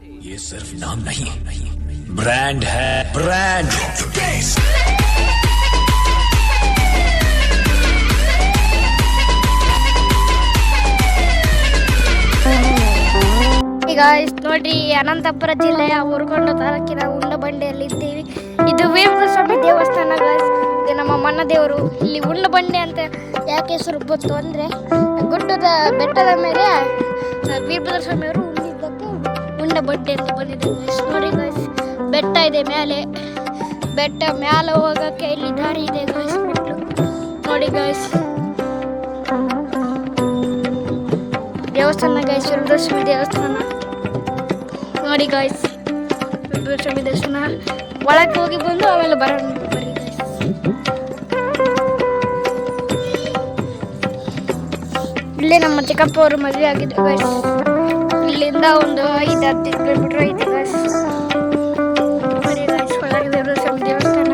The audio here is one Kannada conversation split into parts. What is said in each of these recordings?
ये सिर्फ नाम नहीं ब्रांड है ब्रांड ಗಾಯ್ಸ್ ನೋಡ್ರಿ ಅನಂತಪುರ ಜಿಲ್ಲೆಯ ಊರುಗೊಂಡ ತಾಲೂಕಿನ ಉಂಡಬಂಡೆಯಲ್ಲಿ ಇದ್ದೀವಿ. ಇದು ವೀರಭದ್ರ ಸ್ವಾಮಿ ದೇವಸ್ಥಾನ ಗಾಯ್ಸ್. ಇದು ನಮ್ಮ ಮನ್ನ ದೇವರು. ಇಲ್ಲಿ ಉಂಡಬಂಡೆ ಅಂತ ಯಾಕೆ ಹೆಸರು ಬಂತು ಅಂದ್ರೆ ಗುಡ್ಡದ ಬೆಟ್ಟದ ಮೇಲೆ ವೀರಭದ್ರ ಸ್ವಾಮಿ ಅವರು ಉಂಡಿದ್ದಕ್ಕೆ ಉಂಡಬಂಡೆ ಅಂತ ಬಂದಿದೆ ಗಾಯ್ಸ್. ನೋಡಿ ಗಾಯ್ಸ್ ಬೆಟ್ಟ ಇದೆ ಮೇಲೆ, ಬೆಟ್ಟ ಮ್ಯಾಲೆ ಹೋಗಕ್ಕೆ ಇಲ್ಲಿ ದಾರಿ ಇದೆ ಗಾಯ್ಸ್. ನೋಡಿ ಗಾಯ್ಸ್ ದೇವಸ್ಥಾನ ಗಾಯ್ಸ್, ವೀರಭದ್ರ ಸ್ವಾಮಿ ದೇವಸ್ಥಾನ ನೋಡಿ ಗಾಯ್ಸ್. ವೀರಭದ್ರ ಸ್ವಾಮಿ ದೇವಸ್ಥಾನ ಒಳಕ್ಕೆ ಹೋಗಿ ಬಂದು ಆಮೇಲೆ ಬರೋಣ ಬರ್ರಿ ಗಾಯ್ಸ್. ಇಲ್ಲೇ ನಮ್ಮ ಚಿಕ್ಕಪ್ಪ ಅವರು ಮದುವೆ ಆಗಿದೆ ಗಾಯ್ಸ್. ಇಲ್ಲಿಂದ ಒಂದು 5-10 ಕಿಲೋಮೀಟರ್ ಐತೆ ಗಾಯ್ಸ್. ಬರೀ ಗಾಯ್ಸ್ ಒಳಗೆ ವೀರಭದ್ರ ಸ್ವಾಮಿ ದೇವಸ್ಥಾನ.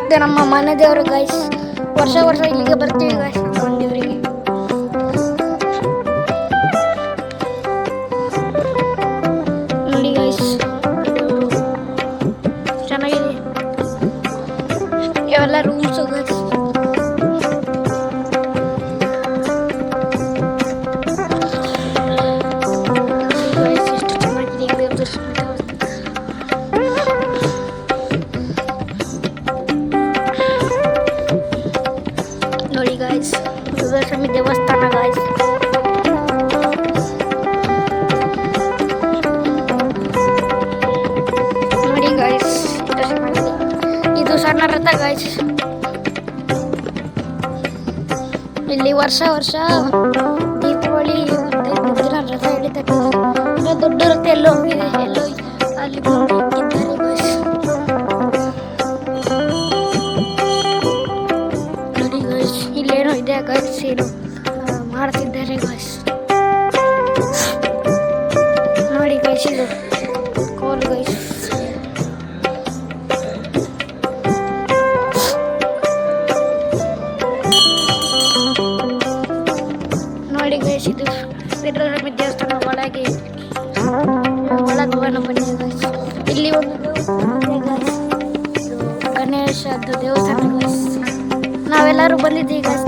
ಇದು ನಮ್ಮ ಮನೆ ದೇವರು ಗಾಯ್ಸ್. ವರ್ಷ ಇಲ್ಲಿಗೆ ಬರ್ತೀವಿ ಗಾಯ್ಸ್ ನಮ್ಮ ದೇವರಿಗೆ. ನೋಡಿ ಗಾಯ್ಸ್ ಚೆನ್ನಾಗಿದೆ, ಇವೆಲ್ಲ ರೂಮ್ಸ್ ಗಾಯ್ಸ್. ಎಷ್ಟು ಚೆನ್ನಾಗಿದೆ ವೀರಭದ್ರ ಸ್ವಾಮಿ ನೋಡಿ ಗಾಯ್ಸ್ ವೀರಭದ್ರ ಸ್ವಾಮಿ ದೇವಸ್ಥಾನ ಗಾಯ್ಸ್. ನೋಡಿ ಗಾಯ್ಸ್ ಇದು ಸಣ್ಣ ರಥ ಗಾಯ್ಸ್. ಇಲ್ಲಿ ವರ್ಷ ದೀಪಾವಳಿ ದಿನ ರಥ ಎಳಿತಾರೆ. ದೊಡ್ಡ ರಥ ಎಲ್ಲೋ ಹೋಗಿದೆ, ಎಲ್ಲೋ ಅಲ್ಲಿ ಇಟ್ಟಿದ್ದಾರೆ ಗಾಯ್ಸ್. ನೋಡಿ ಗಾಯ್ಸ್ ಇಲ್ಲೇನೋ ಇದೆ ಗಾಯ್ಸ್, ಏನು ಮಾಡ್ತಿದ್ದಾರೆ ಗಾಯ್ಸ್. ನೋಡಿ ಗಾಯ್ಸ್ ಇದು ಕೋಲ್ ಗಾಯ್ಸ್. ನೋಡಿ ಗಾಯ್ಸ್ ಇದು ವೀರಭದ್ರ ಸ್ವಾಮಿ ದೇವಸ್ಥಾನ ಒಳಗೆ ಹೋಗೋಣ ಬನ್ನಿ ಗಾಯ್ಸ್. ಇಲ್ಲಿ ಒಂದು ಗಾಯ್ಸ್ ಗಣೇಶದ್ದು ದೇವಸ್ಥಾನ ಗಾಯ್ಸ್. ನಾವೆಲ್ಲರೂ ಬಂದಿದ್ದೀವಿ ಗಾಯ್ಸ್.